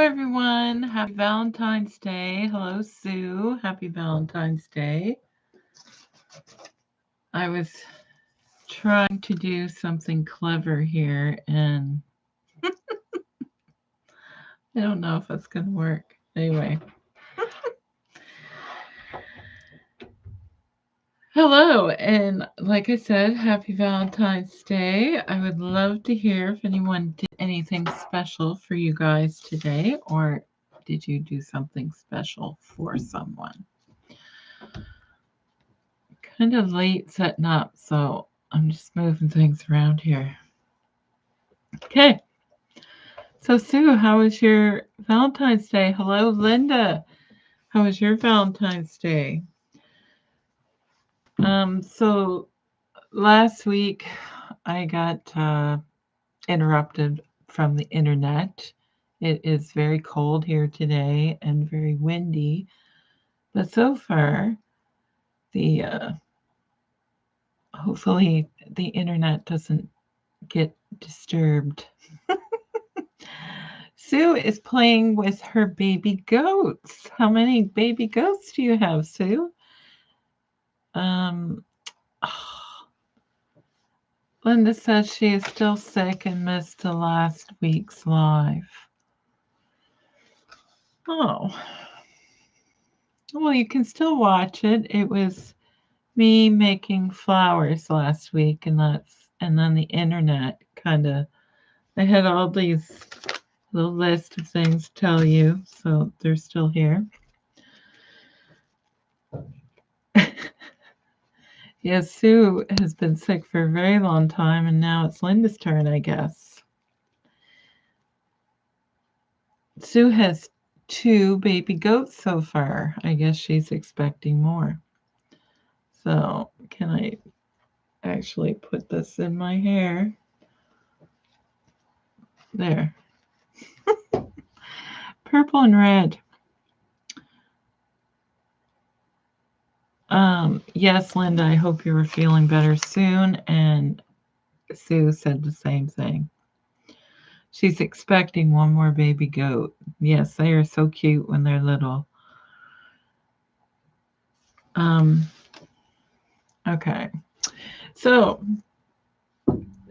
everyone. Happy Valentine's Day. Hello, Sue. Happy Valentine's Day. I was trying to do something clever here, and I don't know if it's going to work. Anyway. Hello, and like I said, happy Valentine's Day. I would love to hear if anyone did anything special for you guys today, or did you do something special for someone? Kind of late setting up, so I'm just moving things around here. Okay. So, Sue, how was your Valentine's Day? Hello, Linda. How was your Valentine's Day? So last week I got interrupted from the internet. It is very cold here today and very windy, but so far the hopefully the internet doesn't get disturbed. Sue is playing with her baby goats. How many baby goats do you have, Sue? Linda says she is still sick and missed the last week's live. Oh. Well, you can still watch it. It was me making flowers last week, and then the internet kind of, I had all these little list of things to tell you, so they're still here. Yes, Sue has been sick for a very long time, and now it's Linda's turn, I guess. Sue has 2 baby goats so far. I guess she's expecting more. So, can I actually put this in my hair? There. Purple and red. Yes, Linda, I hope you are feeling better soon. And Sue said the same thing. She's expecting one more baby goat. Yes, they are so cute when they're little. Okay. So,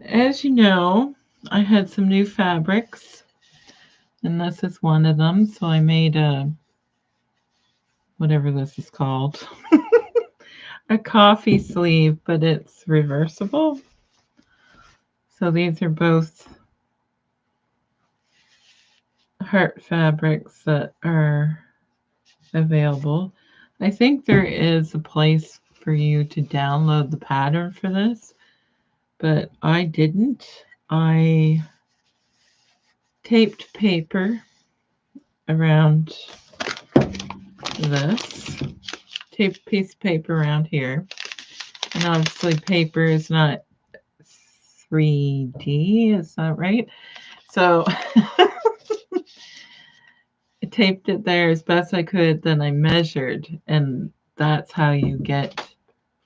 as you know, I had some new fabrics, and this is one of them. So I made a, whatever this is called, a coffee sleeve, but it's reversible. So these are both heart fabrics that are available. I think there is a place for you to download the pattern for this, but I didn't. I taped paper around this, taped a piece of paper around here, and obviously paper is not 3D, is that right? So I taped it there as best I could, then I measured, and that's how you get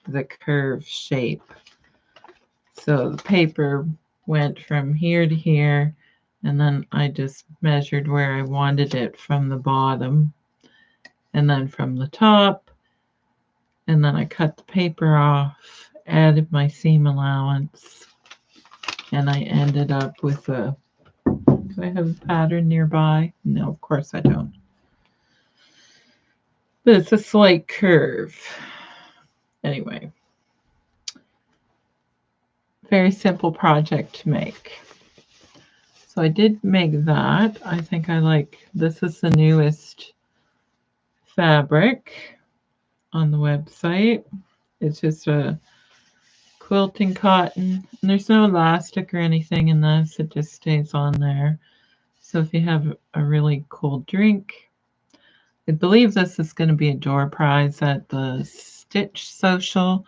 the curve shape. So the paper went from here to here, and then I just measured where I wanted it from the bottom, and then from the top, and then I cut the paper off, added my seam allowance, and I ended up with a, do I have a pattern nearby? No, of course I don't. But it's a slight curve. Anyway, very simple project to make. So I did make that. I think I like, this is the newest fabric on the website. It's just a quilting cotton, and there's no elastic or anything in this. It just stays on there. So if you have a really cool drink, I believe this is going to be a door prize at the Stitch Social,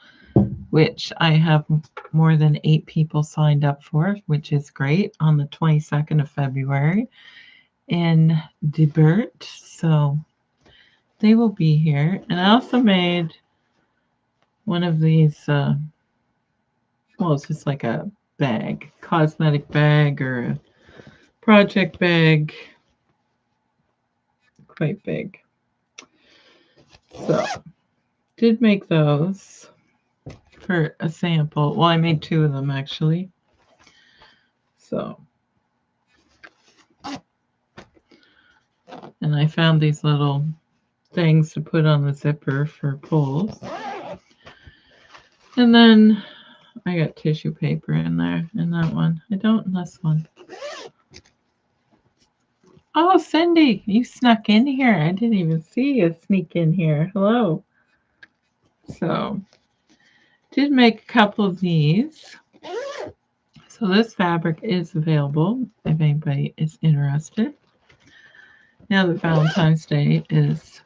which I have more than 8 people signed up for, which is great, on the 22nd of February in Debert. So they will be here. And I also made one of these, well, it's just like a bag, cosmetic bag or a project bag. quite big. So, did make those for a sample. Well, I made 2 of them actually. So, and I found these little things to put on the zipper for pulls. And then I got tissue paper in there in that one. I don't in this one. Oh, Cindy, you snuck in here. I didn't even see you sneak in here. Hello. So, did make a couple of these. So this fabric is available if anybody is interested. Now that Valentine's Day is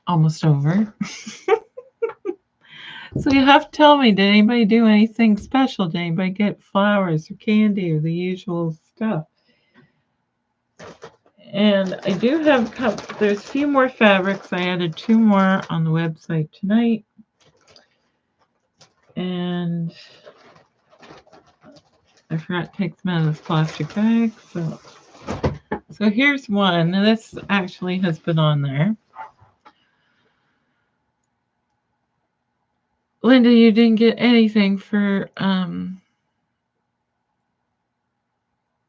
almost over. So you have to tell me, did anybody do anything special? Did anybody get flowers or candy or the usual stuff? And I do have a couple, there's a few more fabrics. I added 2 more on the website tonight. And I forgot to take them out of this plastic bag. So here's one. Now this actually has been on there. Linda, you didn't get anything for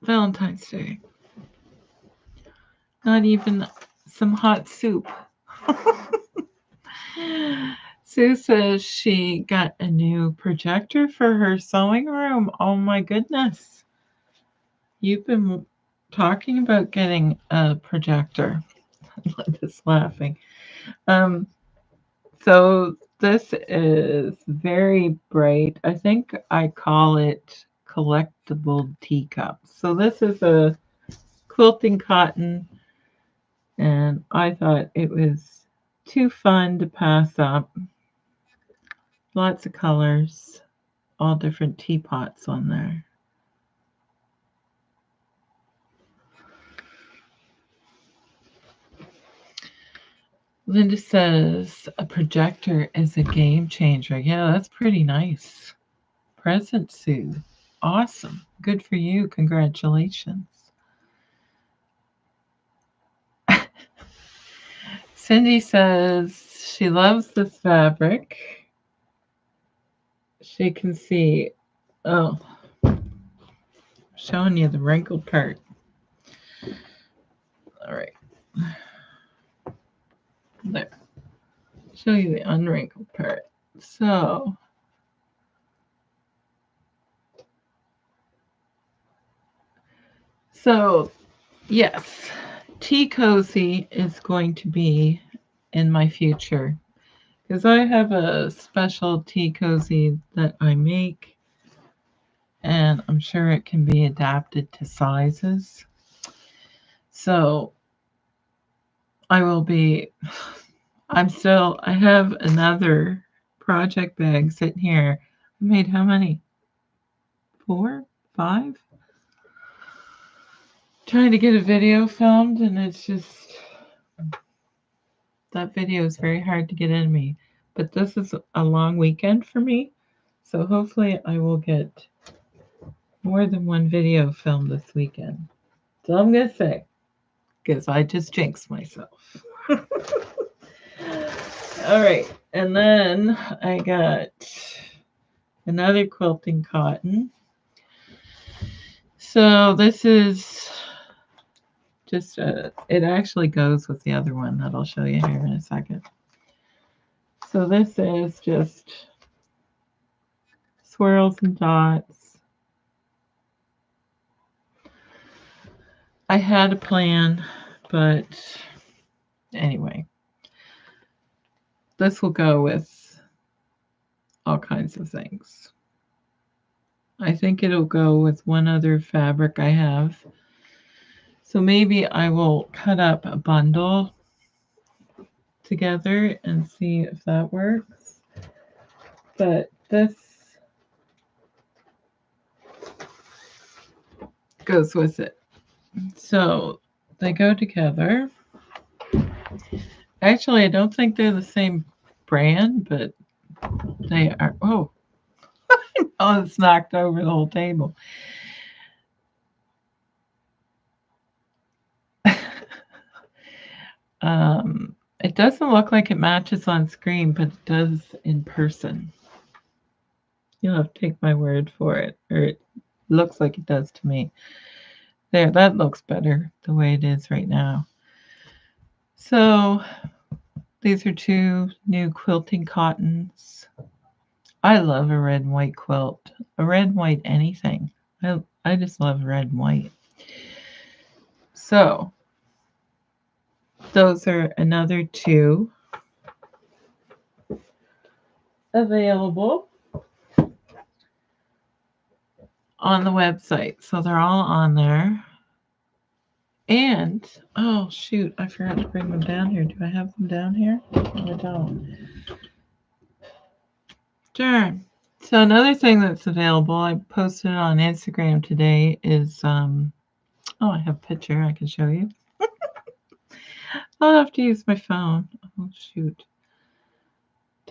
Valentine's Day. Not even some hot soup. Sue says she got a new projector for her sewing room. Oh my goodness. You've been talking about getting a projector. Linda's laughing. So this is very bright. I think I call it collectible teacups. So this is a quilting cotton, and I thought it was too fun to pass up. Lots of colors, all different teapots on there. Linda says a projector is a game changer. Yeah, that's pretty nice. Present, Sue. Awesome. Good for you. Congratulations. Cindy says she loves this fabric. She can see, oh, showing you the wrinkled part. All right. There. Show you the unwrinkled part. So yes, Tea Cozy is going to be in my future because I have a special tea cozy that I make, and I'm sure it can be adapted to sizes. So I have another project bag sitting here. I made how many? 4, 5? Trying to get a video filmed, and it's just, that video is very hard to get in me. But this is a long weekend for me, so hopefully I will get more than one video filmed this weekend. That's all I'm going to say, because I just jinxed myself. All right, and then I got another quilting cotton. So this is just it actually goes with the other one that I'll show you here in a second. So this is just swirls and dots. I had a plan, but anyway, this will go with all kinds of things. I think it'll go with one other fabric I have. So maybe I will cut up a bundle together and see if that works. But this goes with it. So they go together. Actually, I don't think they're the same brand, but they are. Oh, oh, it's knocked over the whole table. It doesn't look like it matches on screen, but it does in person. You'll have to take my word for it, or it looks like it does to me. There, that looks better the way it is right now. So these are 2 new quilting cottons. I love a red and white quilt. A red and white anything. I just love red and white. So those are another 2 available on the website. So they're all on there. And, oh shoot, I forgot to bring them down here. Do I have them down here? No, I don't. Darn. So another thing that's available, I posted it on Instagram today, is, oh, I have a picture I can show you. I'll have to use my phone. Oh, shoot.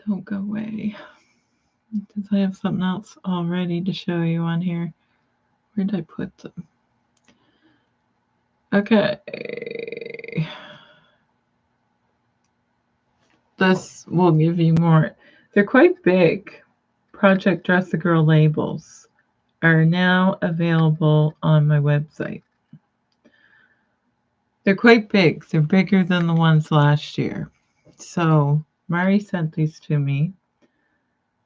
Don't go away. Because I have something else already to show you on here. Where did I put them? Okay. This will give you more. They're quite big. Project Dress-a-Girl labels are now available on my website. They're quite big. They're bigger than the ones last year. So Mari sent these to me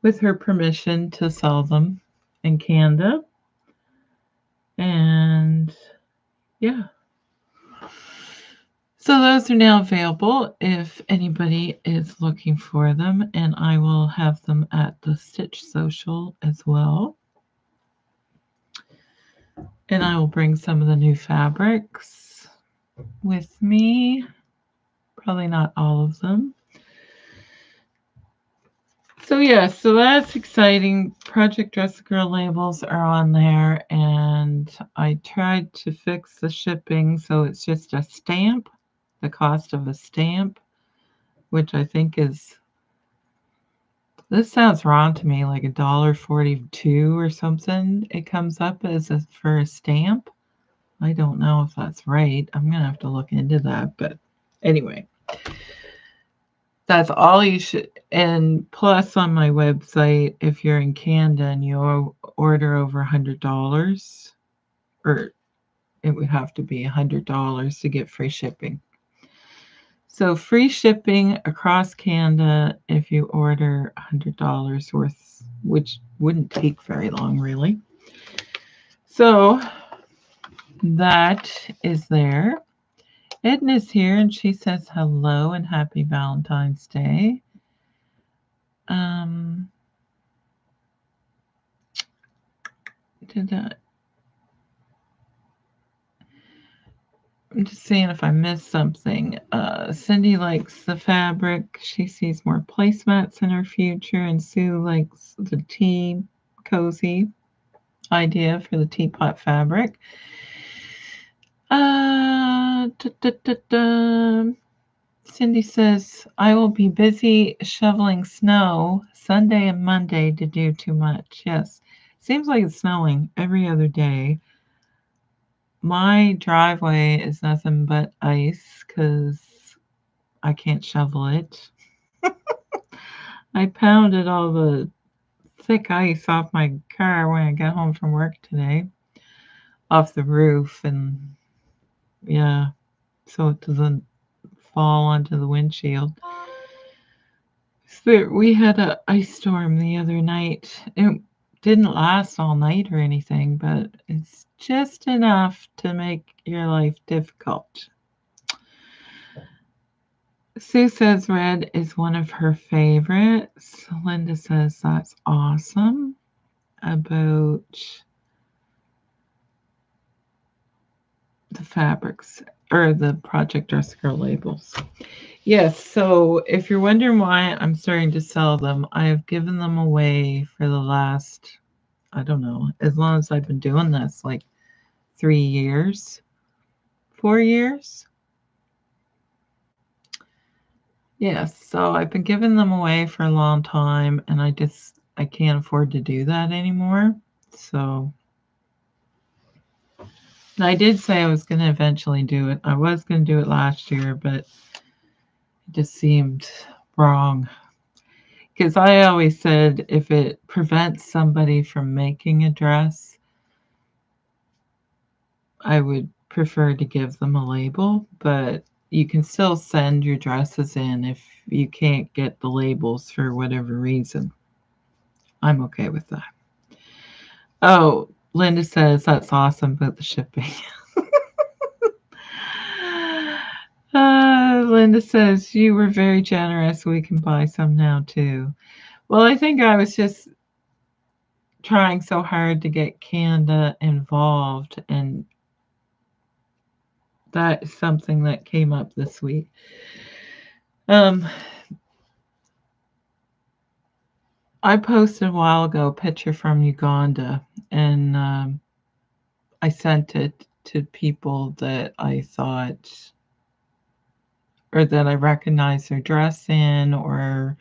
with her permission to sell them in Canada. And yeah. So those are now available if anybody is looking for them, and I will have them at the Stitch Social as well. And I will bring some of the new fabrics with me. Probably not all of them. So yeah, so that's exciting. Project Dress-a-Girl labels are on there, and I tried to fix the shipping so it's just a stamp, the cost of a stamp, which I think is, this sounds wrong to me, like $1.42 or something. It comes up as for a stamp. I don't know if that's right. I'm gonna have to look into that, but anyway. That's all you should, and plus on my website, if you're in Canada and you order over $100, or it would have to be $100 to get free shipping. So free shipping across Canada if you order $100 worth, which wouldn't take very long really. So that is there. Edna's here and she says hello and happy Valentine's Day. I'm just seeing if I missed something. Cindy likes the fabric. She sees more placemats in her future, and Sue likes the tea cozy idea for the teapot fabric. Cindy says, I will be busy shoveling snow Sunday and Monday to do too much. Yes, seems like it's snowing every other day. My driveway is nothing but ice because I can't shovel it. I pounded all the thick ice off my car when I got home from work today, off the roof, and yeah, so it doesn't fall onto the windshield. So we had an ice storm the other night. It didn't last all night or anything, but it's just enough to make your life difficult. Sue says red is one of her favorites. Linda says that's awesome. About the fabrics or the Project Dress-a-Girl labels. Yes, so if you're wondering why I'm starting to sell them, I have given them away for the last, I don't know, as long as I've been doing this, like 3 years, 4 years. Yes, so I've been giving them away for a long time, and I can't afford to do that anymore. So I did say I was going to eventually do it. I was going to do it last year, but just seemed wrong. Because I always said if it prevents somebody from making a dress, I would prefer to give them a label, but you can still send your dresses in if you can't get the labels for whatever reason. I'm okay with that. Oh, Linda says that's awesome about the shipping. Linda says you were very generous. We can buy some now too. Well, I think I was just trying so hard to get Canada involved, and that is something that came up this week. I posted a while ago a picture from Uganda, and I sent it to people that I thought, or that I recognized their dress in, or,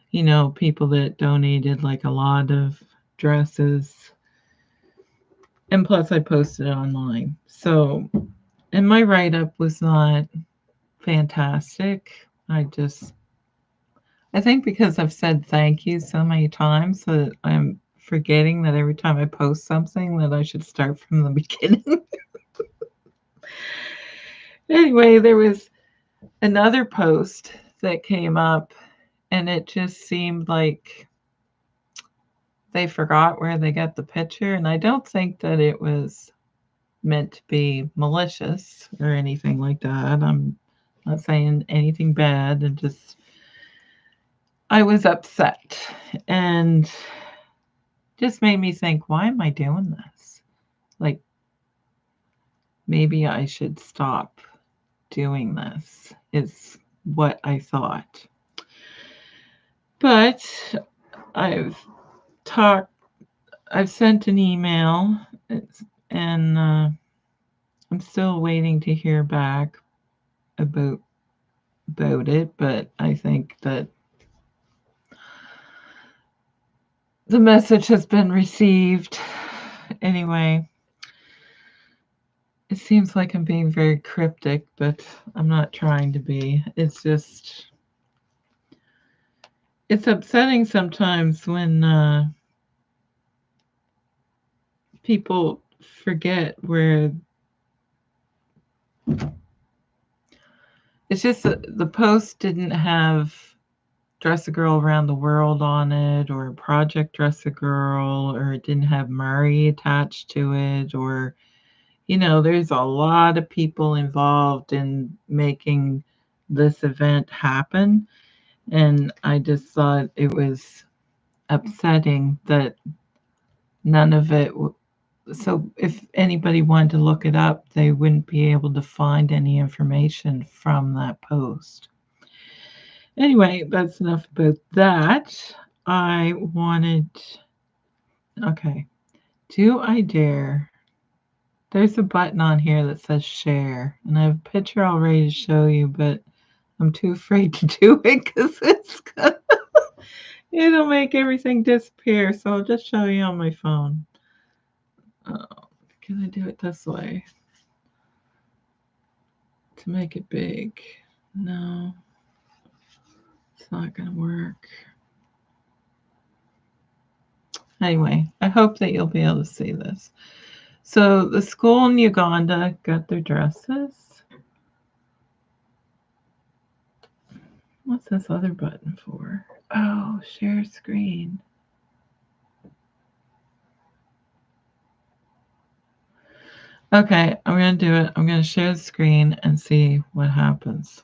you know, people that donated like a lot of dresses. And plus, I posted it online. So, and my write up was not fantastic. I think because I've said thank you so many times that I'm forgetting that every time I post something that I should start from the beginning. Anyway, there was another post that came up, and it just seemed like they forgot where they got the picture, and I don't think that it was meant to be malicious or anything like that. I'm not saying anything bad, and just I was upset, and just made me think, why am I doing this? Like, maybe I should stop doing this, is what I thought. But I've sent an email, and I'm still waiting to hear back about it, but I think that the message has been received. Anyway, it seems like I'm being very cryptic, but I'm not trying to be. It's just, it's upsetting sometimes when people forget where. It's just that the post didn't have Dress a Girl Around the World on it, or Project Dress a Girl, or it didn't have Murray attached to it, or, you know, there's a lot of people involved in making this event happen. And I just thought it was upsetting that none of it. So if anybody wanted to look it up, they wouldn't be able to find any information from that post. Anyway, that's enough about that. I wanted. Okay. Do I dare? There's a button on here that says share, and I have a picture already to show you, but I'm too afraid to do it because it'll make everything disappear. So I'll just show you on my phone. Can I do it this way to make it big? No, it's not going to work. Anyway, I hope that you'll be able to see this. So the school in Uganda got their dresses. What's this other button for? Oh, share screen. Okay, I'm going to do it. I'm going to share the screen and see what happens.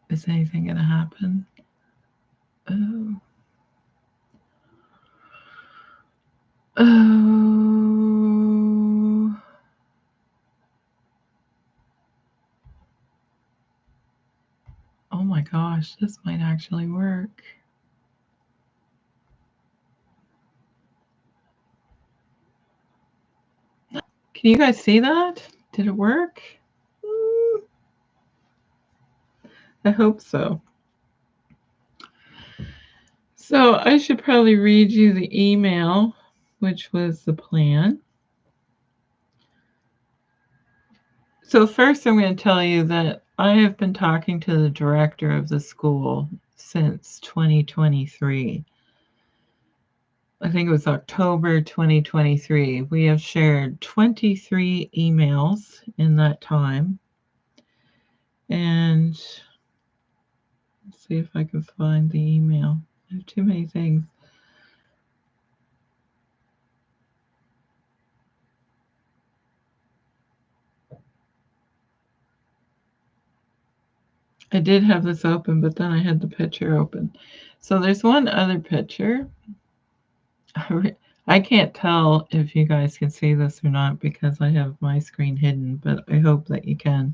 Is anything going to happen? Oh. Oh. Oh my gosh, this might actually work. Can you guys see that? Did it work? I hope so. So I should probably read you the email, which was the plan. So first I'm going to tell you that I have been talking to the director of the school since 2023. I think it was October 2023. We have shared 23 emails in that time. And let's see if I can find the email. I have too many things. I did have this open, but then I had the picture open. So there's one other picture. I can't tell if you guys can see this or not because I have my screen hidden, but I hope that you can.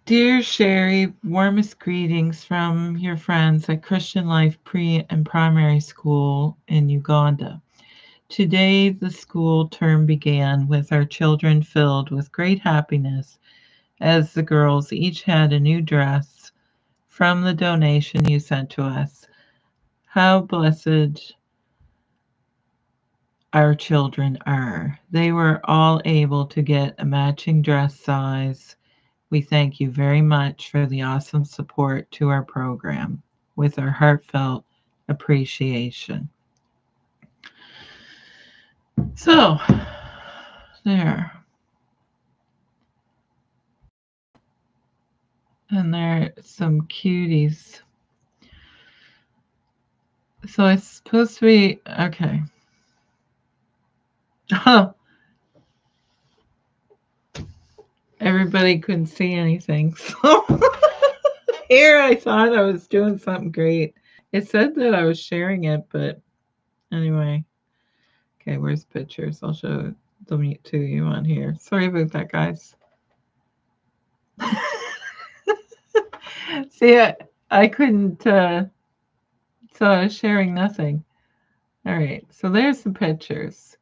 Dear Sherry, warmest greetings from your friends at Christian Life Pre and Primary School in Uganda. Today, the school term began with our children filled with great happiness as the girls each had a new dress from the donation you sent to us. How blessed our children are. They were all able to get a matching dress size. We thank you very much for the awesome support to our program with our heartfelt appreciation. So, there. And there are some cuties. So it's supposed to be, okay. Oh, everybody couldn't see anything. So here I thought I was doing something great. It said that I was sharing it, but anyway. Okay, where's pictures? I'll show them to you on here. Sorry about that, guys. See, I couldn't, so I was sharing nothing. All right, so there's the pictures.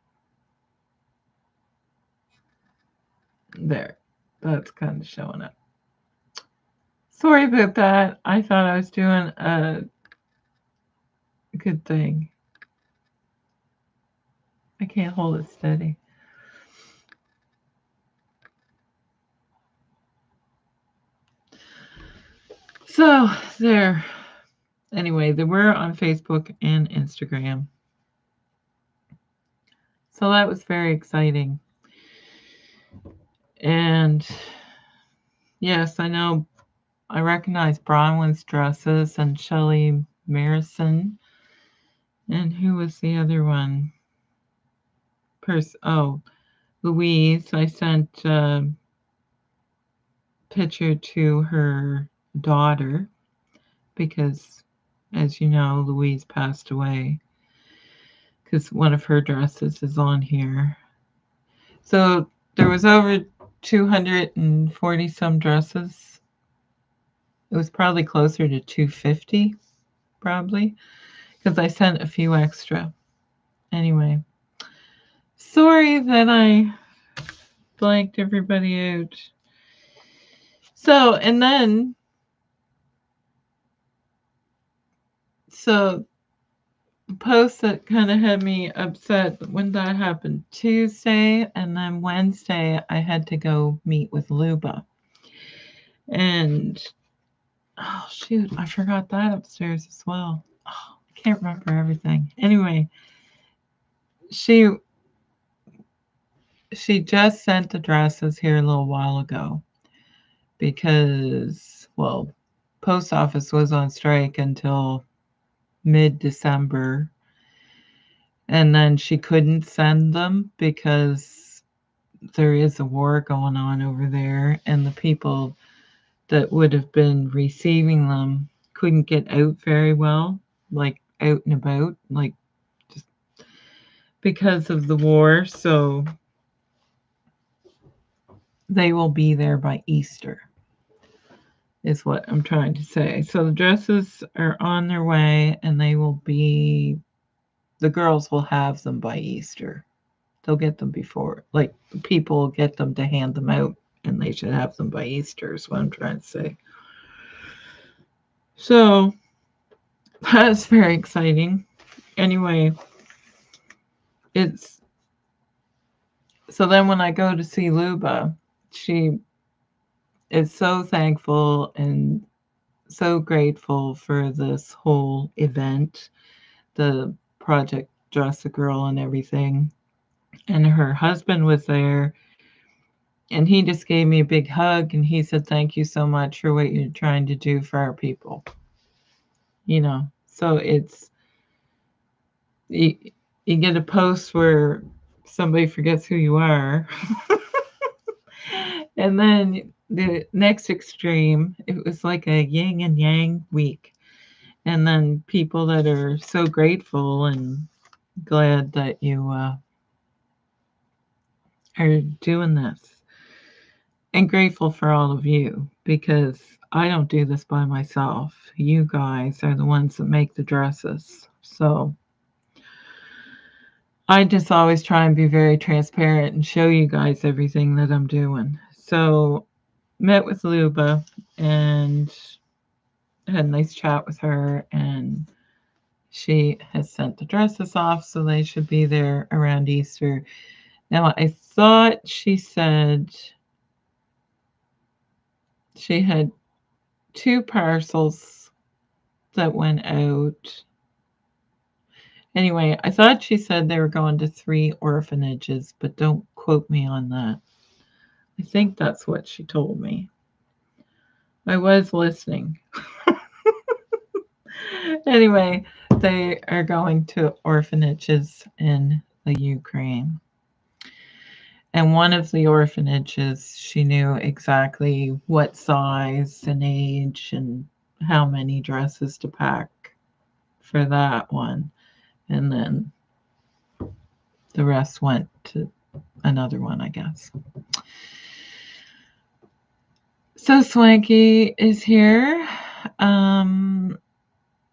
There, that's kind of showing up. Sorry about that. I thought I was doing a good thing. I can't hold it steady. So there. Anyway, they were on Facebook and Instagram. So that was very exciting. And yes, I know I recognize Bronwyn's dresses and Shelley Marison. And who was the other one? Oh, Louise. I sent a picture to her daughter because, as you know, Louise passed away because one of her dresses is on here. So there was over 240 some dresses. It was probably closer to 250, probably, because I sent a few extra. Anyway, sorry that I blanked everybody out. So, and then, so the post that kind of had me upset when that happened Tuesday, and then Wednesday I had to go meet with Luba. And oh shoot, I forgot that upstairs as well. Oh, I can't remember everything. Anyway, she just sent the dresses here a little while ago because, well, post office was on strike until mid-December, and then she couldn't send them because there is a war going on over there, and the people that would have been receiving them couldn't get out very well, like out and about, like just because of the war. So they will be there by Easter, is what I'm trying to say. So the dresses are on their way, and they will be, the girls will have them by Easter. They'll get them before, like people get them to hand them out, and they should have them by Easter, is what I'm trying to say. So That's very exciting. Anyway, it's so then when I go to see Luba, she is so thankful and so grateful for this whole event, the Project Dress a Girl and everything. And her husband was there, and he just gave me a big hug, and he said, "Thank you so much for what you're trying to do for our people." So it's you, you get a post where somebody forgets who you are. And then the next extreme, it was like a yin and yang week. And then people that are so grateful and glad that you are doing this, and grateful for all of you, because I don't do this by myself. You guys are the ones that make the dresses. So I just always try and be very transparent and show you guys everything that I'm doing. So met with Luba and had a nice chat with her, and she has sent the dresses off, so they should be there around Easter. Now, I thought she said she had 2 parcels that went out. Anyway, I thought she said they were going to 3 orphanages, but don't quote me on that. I think that's what she told me. I was listening. Anyway, they are going to orphanages in the Ukraine. And one of the orphanages, she knew exactly what size and age and how many dresses to pack for that one. And then the rest went to another one, I guess. So Swanky is here.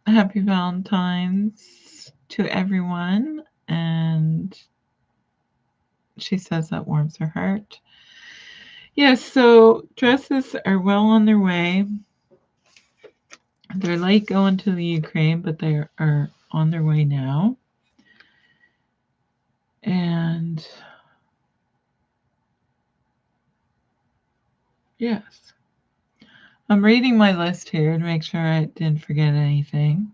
Happy Valentine's to everyone. And she says that warms her heart. Yes, so dresses are well on their way. They're late going to the Ukraine, but they are on their way now. And yes, I'm reading my list here to make sure I didn't forget anything.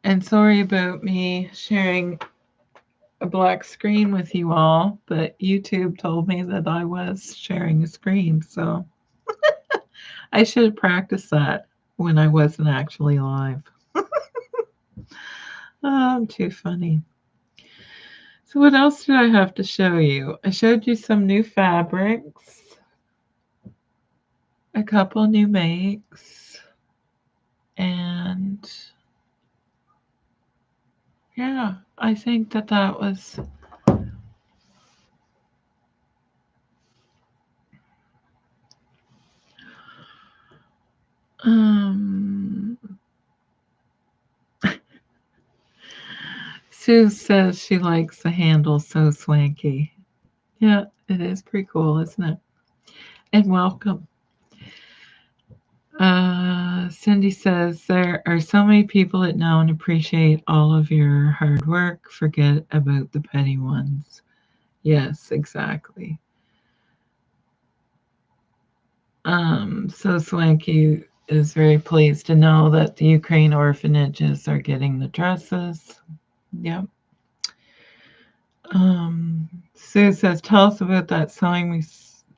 And sorry about me sharing a black screen with you all, but YouTube told me that I was sharing a screen, so I should have practiced that when I wasn't actually live. I'm too funny. So what else did I have to show you? I showed you some new fabrics, a couple new makes, and yeah, I think that was Sue says she likes the handle so swanky. Yeah, it is pretty cool, isn't it? And welcome. Cindy says there are so many people that know and appreciate all of your hard work. Forget about the petty ones. Yes, exactly. So Swanky is very pleased to know that the Ukraine orphanages are getting the dresses. Yep. Sue says, tell us about that sewing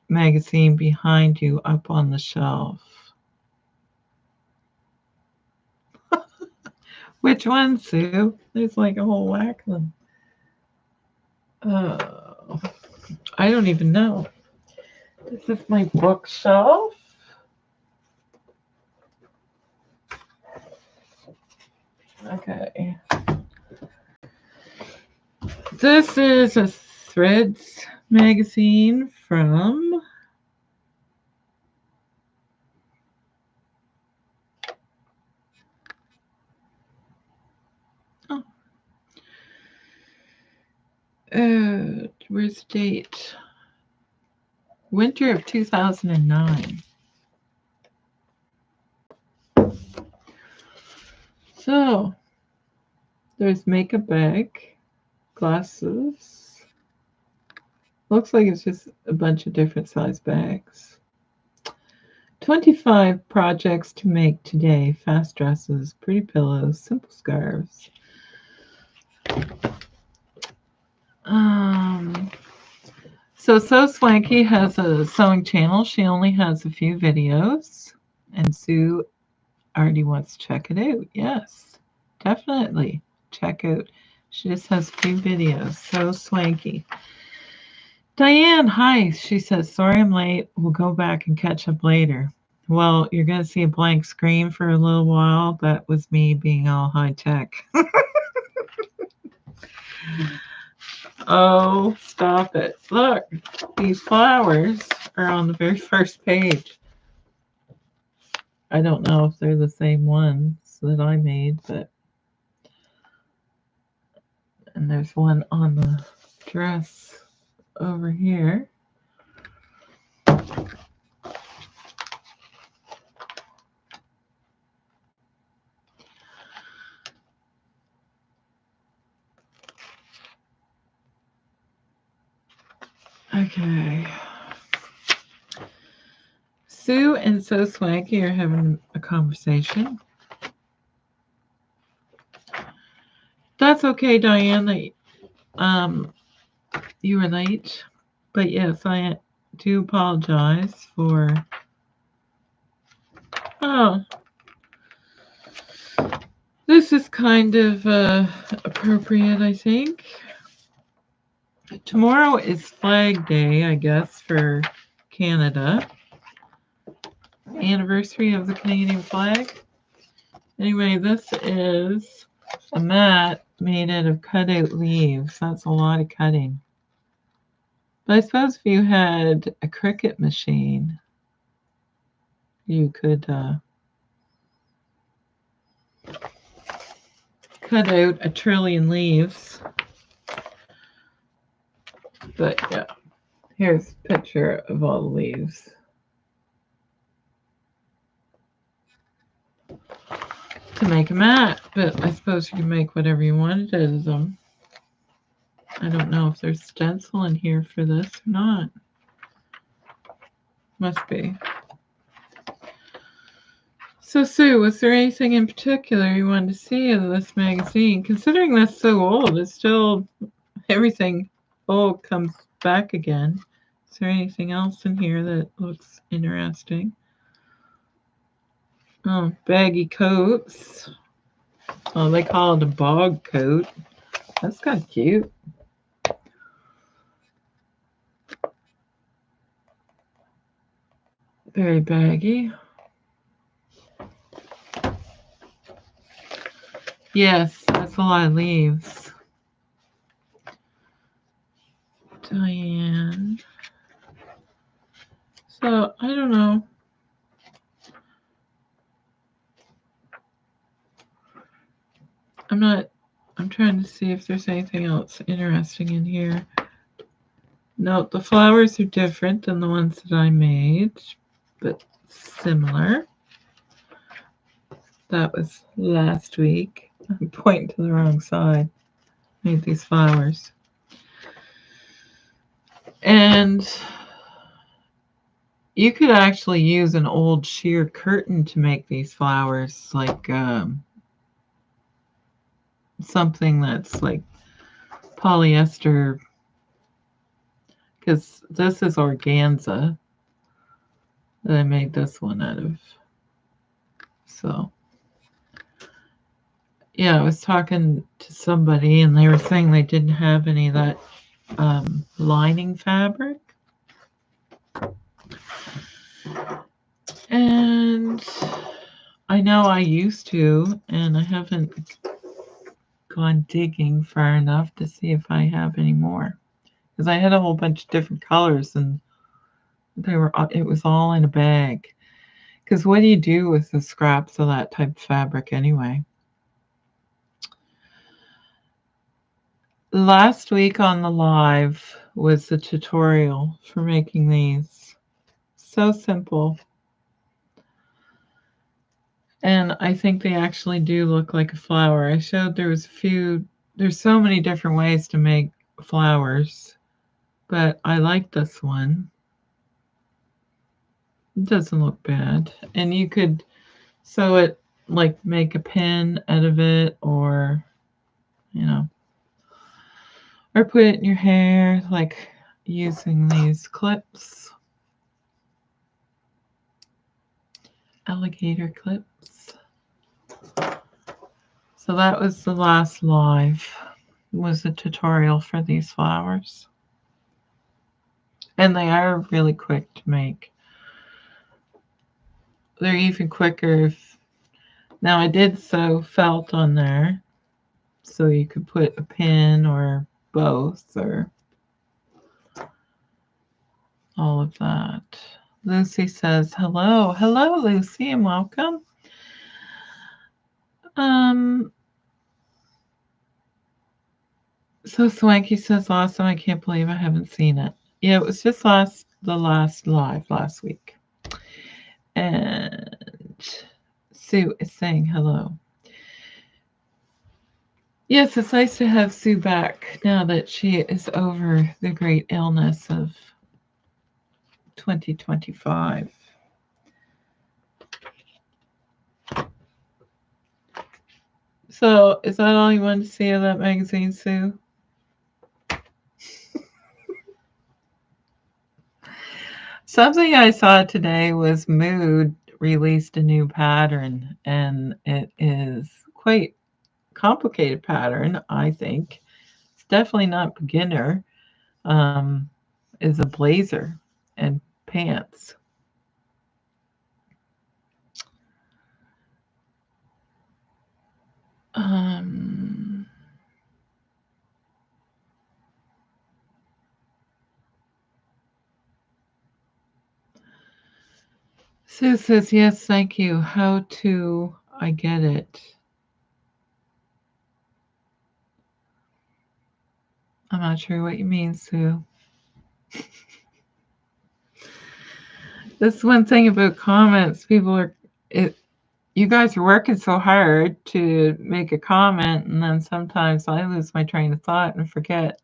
magazine behind you up on the shelf. Which one, Sue? There's like a whole whack of them. I don't even know. This is my bookshelf. Okay. This is a Threads magazine from where's the date? Winter of 2009. So there's makeup bag, glasses. Looks like it's just a bunch of different size bags. 25 projects to make today. Fast dresses, pretty pillows, simple scarves. So Swanky has a sewing channel. She only has a few videos. And Sue already wants to check it out. Yes, definitely check out. She just has a few videos. So Swanky. Diane, hi. She says, sorry I'm late. We'll go back and catch up later. Well, you're going to see a blank screen for a little while. That was me being all high tech. Oh, stop it. Look, these flowers are on the very first page. I don't know if they're the same ones that I made, but... And there's one on the dress over here. Okay. Sue and So Swanky are having a conversation. That's okay, Diane, that you were late. But yes, I do apologize for... Oh. This is kind of appropriate, I think. Tomorrow is Flag Day, I guess, for Canada. Anniversary of the Canadian flag. Anyway, this is a mat made out of cut-out leaves. That's a lot of cutting. But I suppose if you had a Cricut machine, you could cut out a trillion leaves. But yeah, here's a picture of all the leaves. To make a mat, but I suppose you can make whatever you wanted out of them. I don't know if there's stencil in here for this or not. Must be. So Sue, was there anything in particular you wanted to see out of this magazine? Considering that's so old, it's still everything old comes back again. Is there anything else in here that looks interesting? Oh, baggy coats. Oh, they call it a bog coat. That's kind of cute. Very baggy. Yes, that's a lot of leaves. Diane. So, I don't know. I'm trying to see if there's anything else interesting in here. No, the flowers are different than the ones that I made, but similar. That was last week. I'm pointing to the wrong side. Made these flowers. And you could actually use an old sheer curtain to make these flowers, like something that's like polyester, because this is organza that I made this one out of. So yeah, I was talking to somebody and they were saying they didn't have any of that lining fabric. And I know I used to, and I haven't gone digging far enough to see if I have any more. Because I had a whole bunch of different colors and it was all in a bag. Because what do you do with the scraps of that type of fabric anyway? Last week on the live was the tutorial for making these. So simple. And I think they actually do look like a flower. I showed there's so many different ways to make flowers, but I like this one. It doesn't look bad. And you could sew it, like make a pin out of it, or, or put it in your hair, like using these clips. Alligator clips. So that was the last live, was a tutorial for these flowers. And they are really quick to make. They're even quicker if, now I did sew felt on there, so you could put a pin or both or all of that. Lucy says, hello. Hello, Lucy, and welcome. So Swanky says, awesome. I can't believe I haven't seen it. Yeah, it was just the last live last week. And Sue is saying hello. Yes, it's nice to have Sue back now that she is over the great illness of 2025. So, is that all you wanted to see of that magazine, Sue? Something I saw today was Mood released a new pattern, and it is quite complicated pattern, I think. It's definitely not beginner. Is a blazer and pants. Sue says, yes, thank you. How to, I get it. I'm not sure what you mean, Sue. That's one thing about comments. You guys are working so hard to make a comment, and then sometimes I lose my train of thought and forget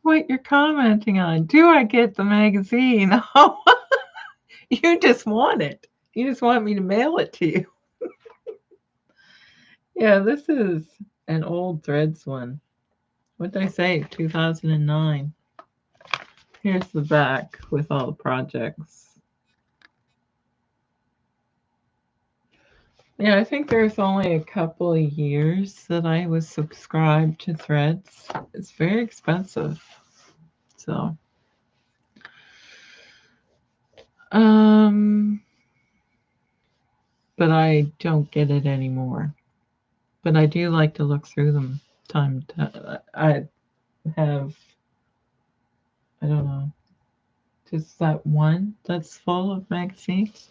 what you're commenting on. Do I get the magazine? Oh, you just want it. You just want me to mail it to you. Yeah, this is an old Threads one. What did I say? 2009. Here's the back with all the projects. Yeah, I think there's only a couple of years that I was subscribed to Threads. It's very expensive. So, but I don't get it anymore. But I do like to look through them I don't know, just that one that's full of magazines.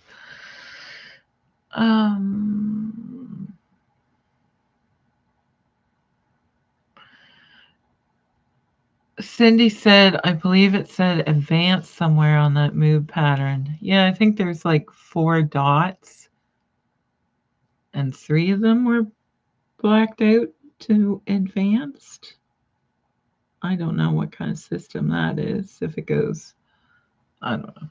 Cindy said, I believe it said advanced somewhere on that mood pattern. Yeah, I think there's like 4 dots and 3 of them were blacked out to advanced. I don't know what kind of system that is. If it goes, I don't know,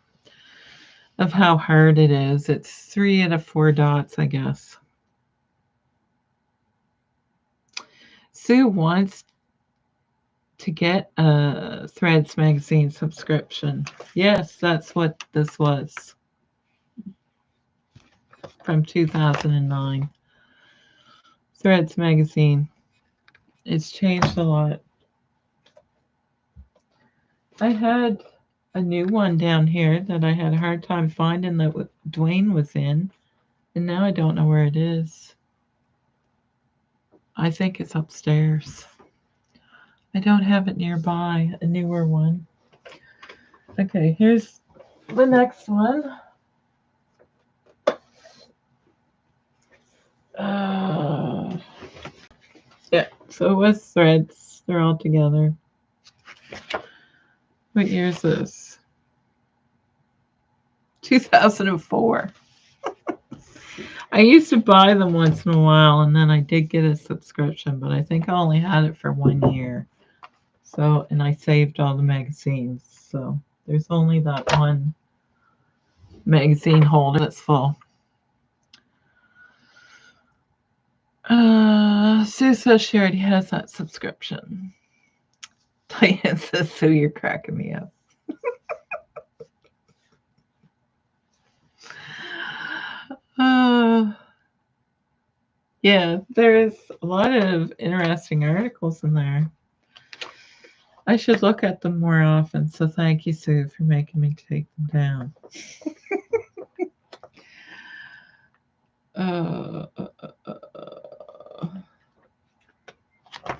of how hard it is. It's 3 out of 4 dots, I guess. Sue wants to get a Threads magazine subscription. Yes, that's what this was from 2009. Threads magazine. It's changed a lot. I had a new one down here that I had a hard time finding that Dwayne was in, and now I don't know where it is. I think it's upstairs. I don't have it nearby, a newer one. Okay, here's the next one. Yeah, so it was Threads. They're all together. What year is this? 2004. I used to buy them once in a while, and then I did get a subscription, but I think I only had it for 1 year. So, and I saved all the magazines. So there's only that one magazine holder that's full. Sue says she already has that subscription. Diane says, Sue, you're cracking me up. Yeah, there's a lot of interesting articles in there. I should look at them more often, so thank you, Sue, for making me take them down.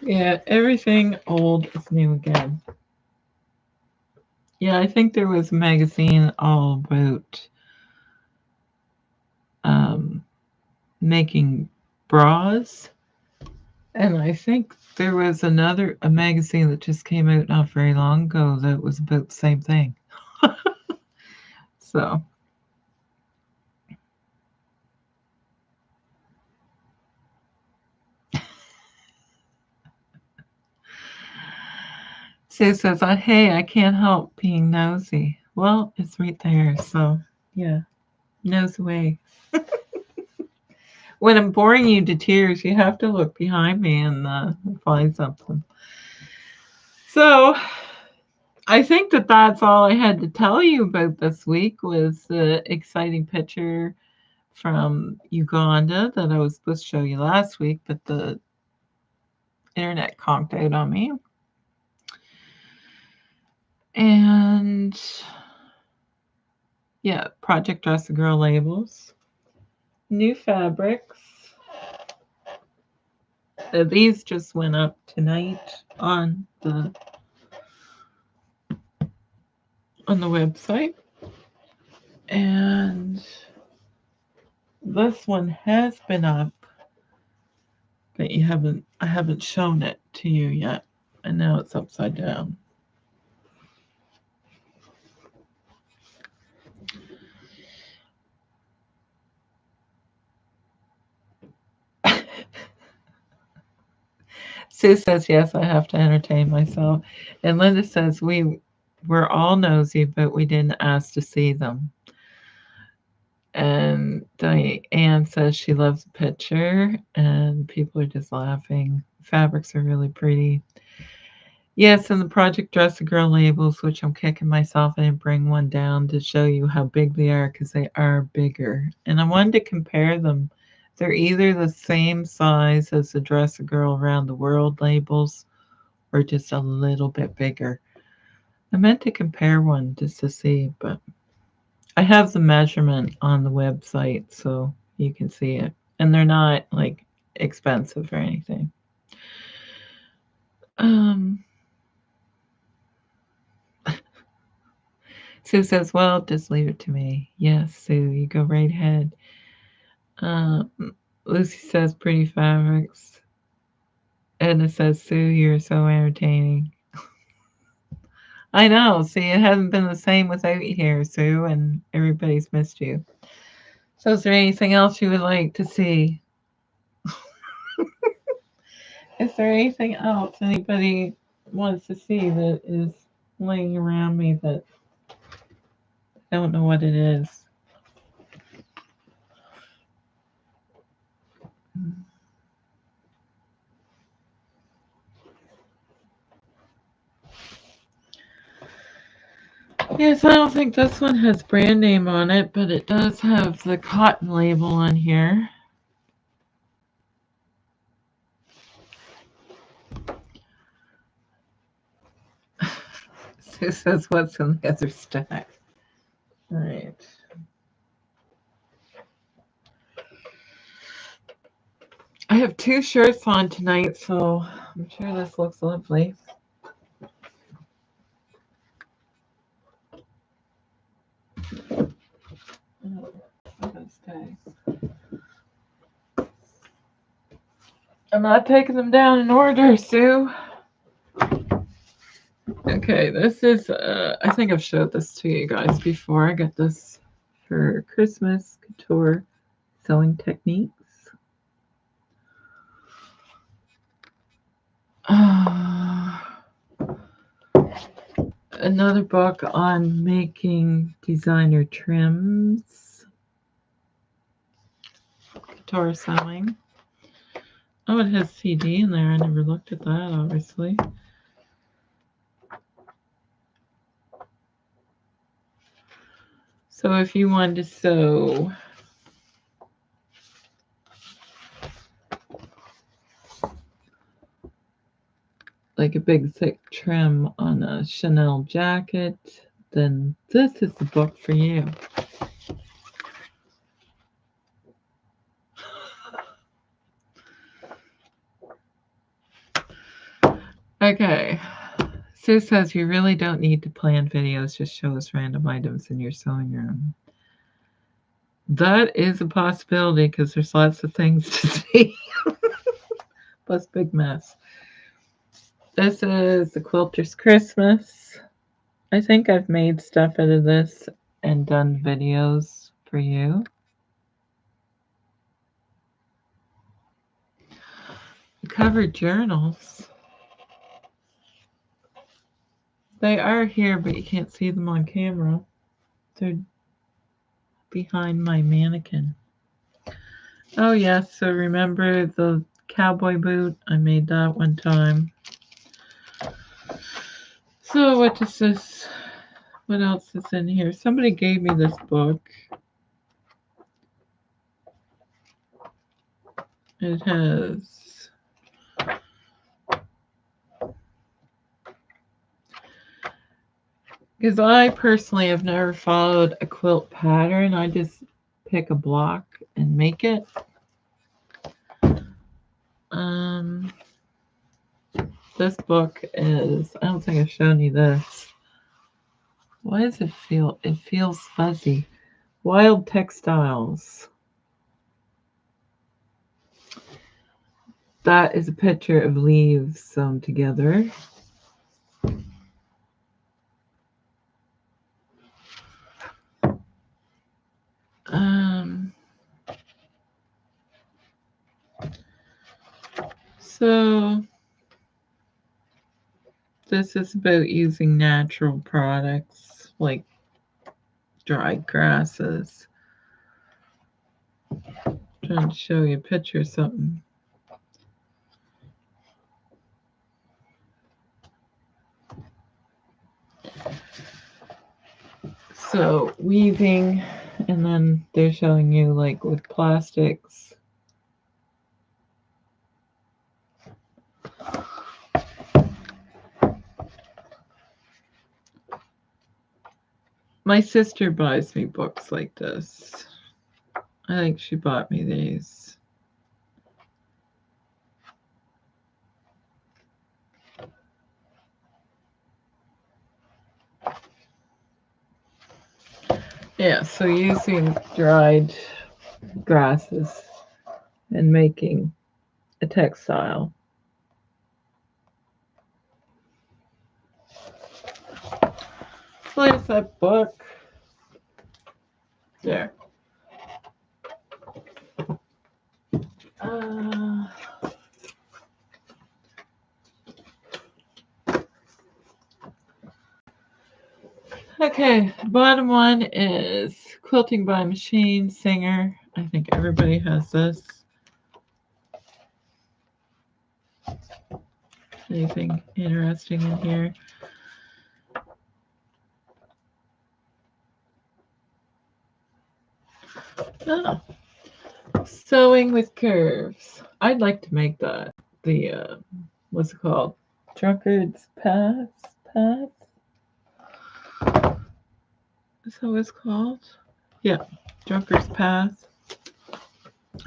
Yeah, everything old is new again. Yeah, I think there was a magazine all about making bras. And I think there was a magazine that just came out not very long ago that was about the same thing. So. Sue says, hey, I can't help being nosy. Well, it's right there. So, yeah, nose away. When I'm boring you to tears, you have to look behind me and find something. So, I think that's all I had to tell you about this week was the exciting picture from Uganda that I was supposed to show you last week, but the internet conked out on me. And yeah, Project Dress a Girl labels. New fabrics. These just went up tonight on the website. And this one has been up, but I haven't shown it to you yet. And now it's upside down. Sue says, yes, I have to entertain myself. And Linda says, we're all nosy, but we didn't ask to see them. And Diane says she loves the picture, and people are just laughing. Fabrics are really pretty. Yes, and the Project Dress a Girl labels, which I'm kicking myself, I didn't bring one down to show you how big they are, because they are bigger. And I wanted to compare them. They're either the same size as the Dress a Girl Around the World labels, or just a little bit bigger. I meant to compare one just to see, but I have the measurement on the website so you can see it. And they're not like expensive or anything. Sue says, well, just leave it to me. Yes, Sue, you go right ahead. Lucy says, pretty fabrics. Edna says, Sue, you're so entertaining. I know. See, it hasn't been the same without you here, Sue, and everybody's missed you. So is there anything else you would like to see? Is there anything else anybody wants to see that is laying around me that I don't know what it is? Yes, I don't think this one has brand name on it, but it does have the cotton label on here. Sue says, what's in the other stack? All right. I have 2 shirts on tonight, so I'm sure this looks lovely. I'm not taking them down in order, Sue. Okay, this is, I think I've showed this to you guys before. I got this for Christmas Couture sewing techniques. Another book on making designer trims. Guitar sewing. Oh, it has CD in there. I never looked at that, obviously. So if you wanted to sew like a big thick trim on a Chanel jacket, then this is the book for you. Okay, Sue says you really don't need to plan videos, just show us random items in your sewing room. That is a possibility because there's lots of things to see. Plus big mess. This is the Quilter's Christmas. I think I've made stuff out of this and done videos for you. Covered journals. They are here, but you can't see them on camera. They're behind my mannequin. Oh, yes. So remember the cowboy boot? I made that one time. So what is this? What else is in here? Somebody gave me this book. It has because I personally have never followed a quilt pattern. I just pick a block and make it. This book is, I don't think I've shown you this. Why does it feel? It feels fuzzy. Wild Textiles. That is a picture of leaves sewn together. So this is about using natural products like dried grasses. I'm trying to show you a picture of something. So weaving, and then they're showing you like with plastics. My sister buys me books like this. I think she bought me these. Yeah, so using dried grasses and making a textile. Where's that book? There. Okay, the bottom one is Quilting by Machine Singer. I think everybody has this. Anything interesting in here? Oh, Sewing with Curves. I'd like to make that. The, what's it called? Drunkard's Path? Is that what it's called? Yeah, Drunkard's Path.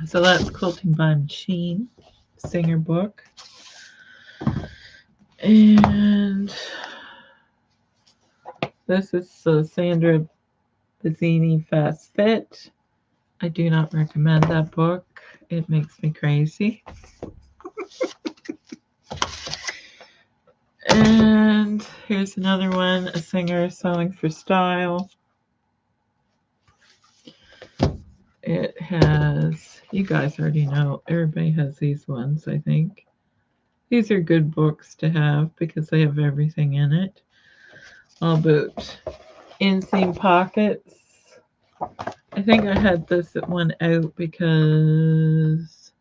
So that's Quilting by Machine, Singer book. And this is Sandra Bazzini Fast Fit. I do not recommend that book. It makes me crazy. And here's another one, A Singer Sewing for Style. it has, you guys already know, everybody has these ones, I think. These are good books to have because they have everything in it. All about inseam pockets. I think I had this one out because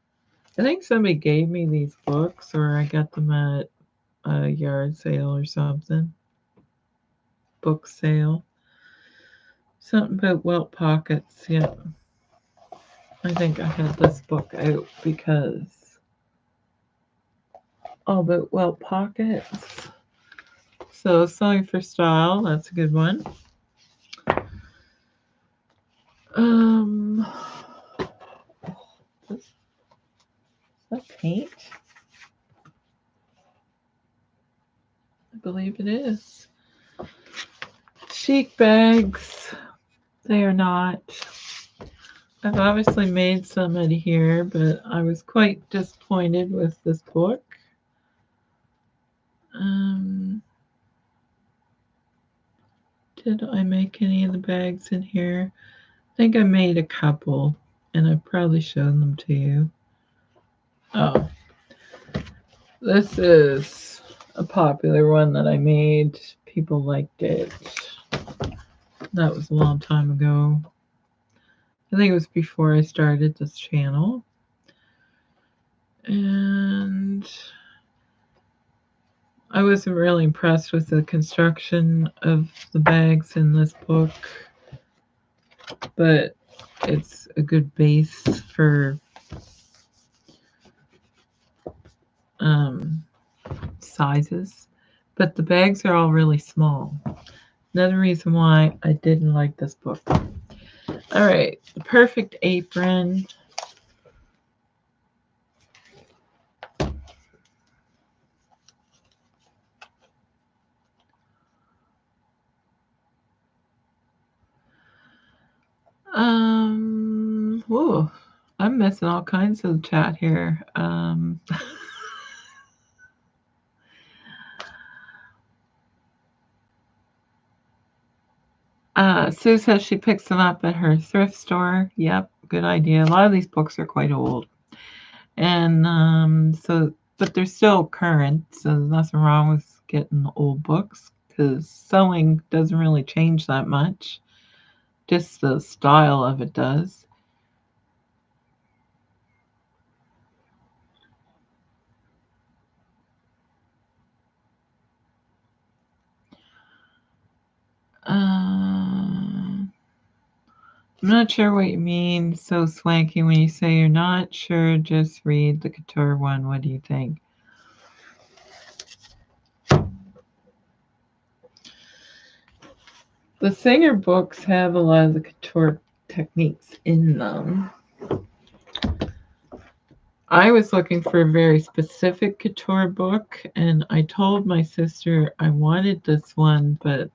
I think somebody gave me these books or I got them at a yard sale or something. Book sale. Something about welt pockets, yeah. I think I had this book out because all about welt pockets. So Sewing for Style, that's a good one. Is that paint? I believe it is. Chic bags. They are not. I've obviously made some out of here, but I was quite disappointed with this book. Did I make any of the bags in here? I think I made a couple, and I've probably shown them to you. Oh, this is a popular one that I made. People liked it. That was a long time ago. I think it was before I started this channel. And I wasn't really impressed with the construction of the bags in this book, but it's a good base for sizes. But the bags are all really small. Another reason why I didn't like this book. All right, The Perfect Apron. Whoa, I'm missing all kinds of chat here. Sue says she picks them up at her thrift store. Yep, good idea. A lot of these books are quite old. And but they're still current, so there's nothing wrong with getting old books because sewing doesn't really change that much. Just the style of it does. I'm not sure what you mean, so swanky, when you say you're not sure, just read the couture one. What do you think? The Singer books have a lot of the couture techniques in them. I was looking for a very specific couture book, and I told my sister I wanted this one, but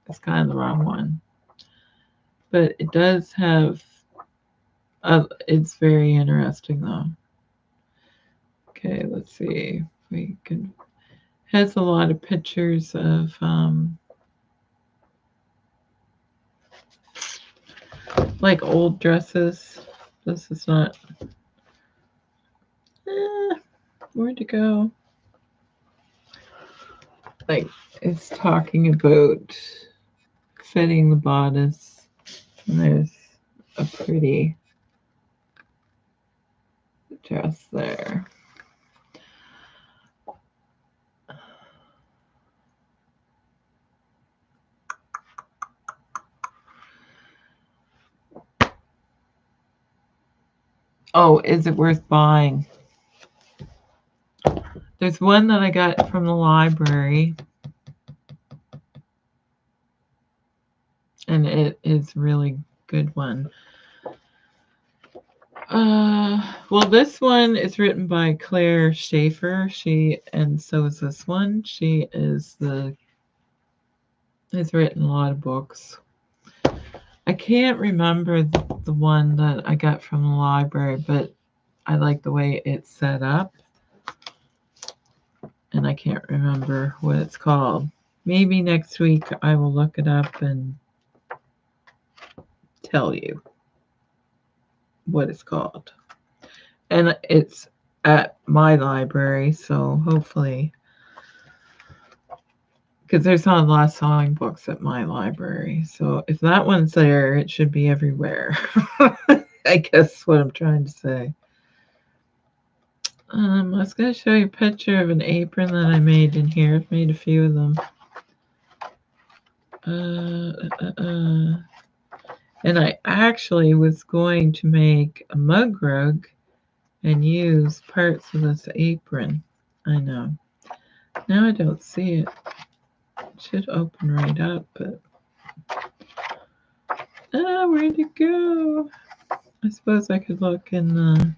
it's kind of the wrong one. But it does have, it's very interesting though. Okay, let's see. We can, has a lot of pictures of like old dresses. This is not, where'd it go? Like, it's talking about fitting the bodice, and there's a pretty dress there. Oh, is it worth buying? There's one that I got from the library, and it is really good one. Well, this one is written by Claire Schaefer. And so is this one. She has written a lot of books. I can't remember the one that I got from the library, but I like the way it's set up. And I can't remember what it's called. Maybe next week I will look it up and tell you. what it's called. And it's at my library, so hopefully, because there's not a lot of sewing books at my library. So if that one's there, it should be everywhere. I guess what I'm trying to say. I was going to show you a picture of an apron that I made in here. I've made a few of them. And I actually was going to make a mug rug and use parts of this apron. I know. Now I don't see it. It should open right up, but where'd it go? I suppose I could look in the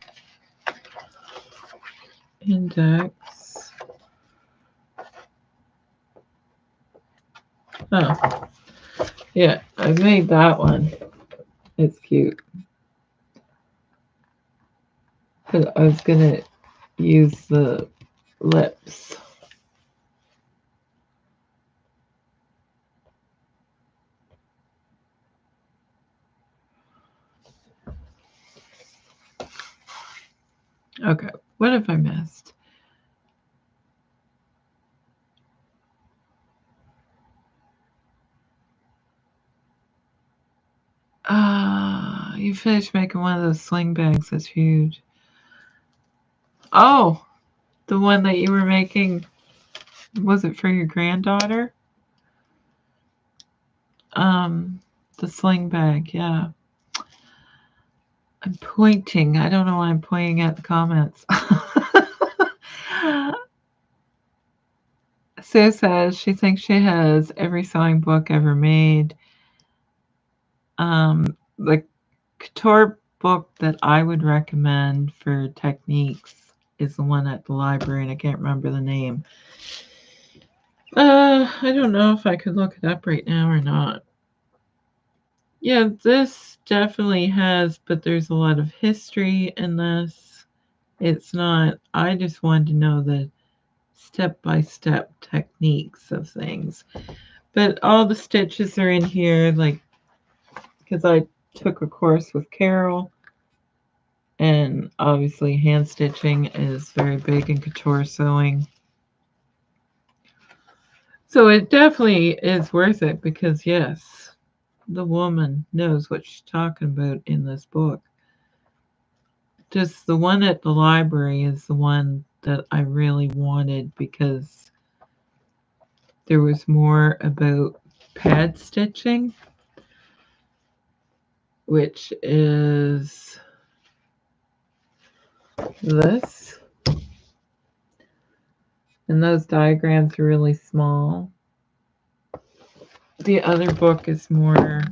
index. Oh, yeah, I made that one. It's cute. But I was gonna use the lips. Okay, what have I missed? You finished making one of those sling bags. That's huge. Oh, the one that you were making, was it for your granddaughter? The sling bag, yeah. I'm pointing. I don't know why I'm pointing at the comments. Sue says she thinks she has every sewing book ever made. The couture book that I would recommend for techniques is the one at the library, and I can't remember the name. I don't know if I could look it up right now or not. Yeah, this definitely has, but there's a lot of history in this. It's not, I just wanted to know the step-by-step techniques of things. But all the stitches are in here, like, because I took a course with Carol, and obviously hand stitching is very big in couture sewing. So it definitely is worth it because, yes, the woman knows what she's talking about in this book. Just the one at the library is the one that I really wanted because there was more about pad stitching, which is this. And those diagrams are really small. The other book is more,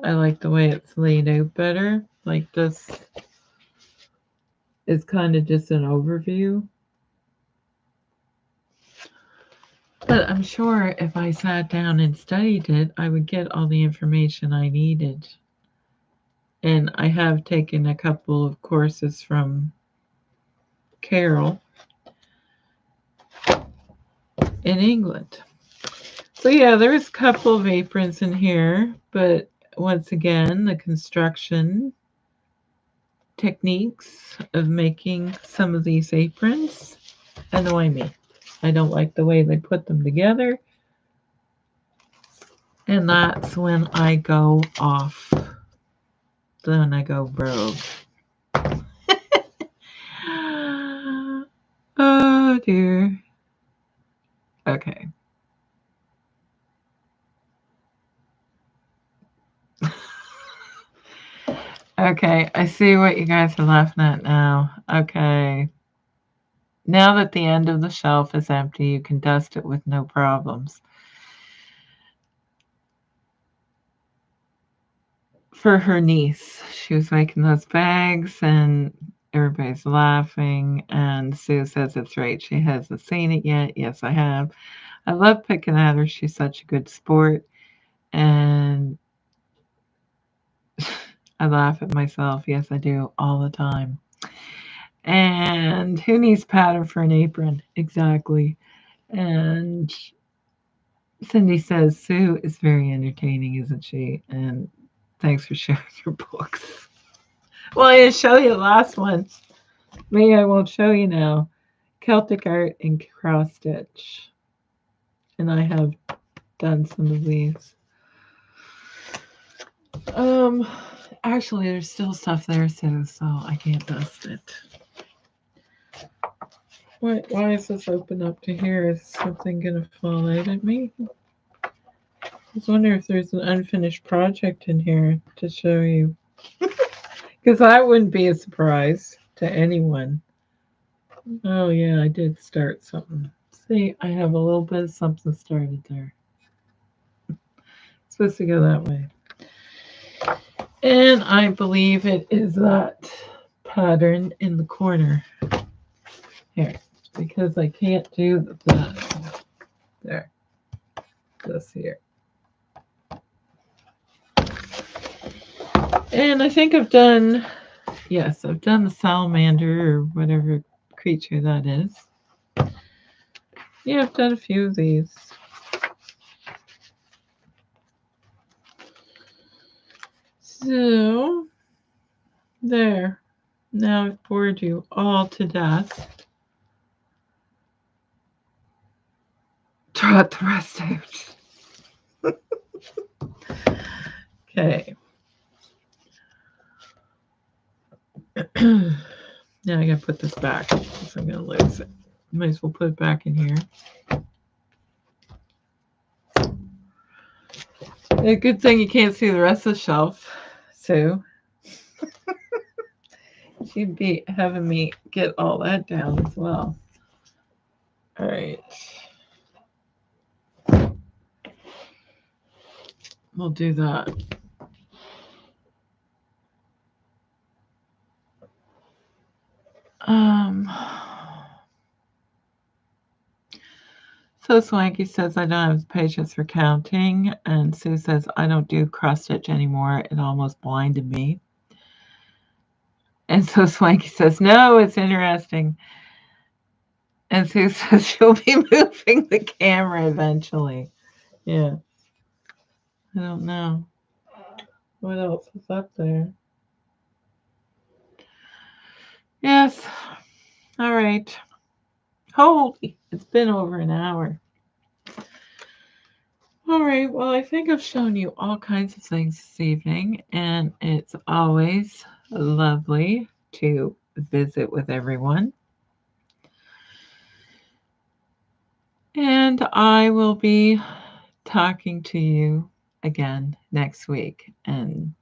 I like the way it's laid out better. Like this is kind of just an overview. But I'm sure if I sat down and studied it, I would get all the information I needed. And I have taken a couple of courses from Carol in England. So yeah, there's a couple of aprons in here, but once again, the construction techniques of making some of these aprons annoy me. I don't like the way they put them together. And that's when I go off. Then I go rogue. Oh dear. Okay. Okay, I see what you guys are laughing at now. Okay. Now that the end of the shelf is empty, you can dust it with no problems. For her niece, she was making those bags and everybody's laughing, and Sue says it's right. She hasn't seen it yet. Yes, I have. I love picking at her. She's such a good sport. And I laugh at myself. Yes, I do all the time. And who needs pattern for an apron? Exactly. And Cindy says Sue is very entertaining, isn't she? And Thanks for sharing your books. Well, I didn't show you the last one. Maybe I won't show you now. Celtic art and cross stitch. And I have done some of these. Actually, there's still stuff there too, so I can't dust it. Why is this open up to here? Is something gonna fall out at me? I was wondering if there's an unfinished project in here to show you. Because that wouldn't be a surprise to anyone. Oh yeah, I did start something. See, I have a little bit of something started there. It's supposed to go that way. And I believe it is that pattern in the corner. Here, because I can't do that. There. This here. And I think I've done, yes, I've done the salamander or whatever creature that is. Yeah, I've done a few of these. So, there. Now I've bored you all to death. Trot the rest out. Okay. Now I gotta put this back because I'm gonna lose it. Might as well put it back in here. A good thing you can't see the rest of the shelf, Sue. She'd be having me get all that down as well. All right. We'll do that. So Swanky says, I don't have patience for counting. And Sue says, I don't do cross stitch anymore. It almost blinded me. And so Swanky says, no, it's interesting. And Sue says she'll be moving the camera eventually. Yeah. I don't know. What else is up there? Yes. All right. Holy, it's been over an hour. All right. Well, I think I've shown you all kinds of things this evening, and it's always lovely to visit with everyone. And I will be talking to you again next week. And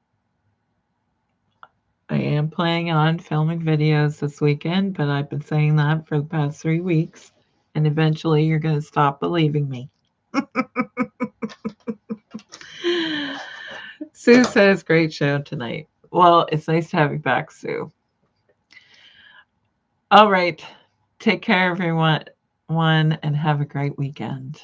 I am planning on filming videos this weekend, but I've been saying that for the past 3 weeks. And eventually you're going to stop believing me. Sue says, great show tonight. Well, it's nice to have you back, Sue. All right. Take care, everyone, and have a great weekend.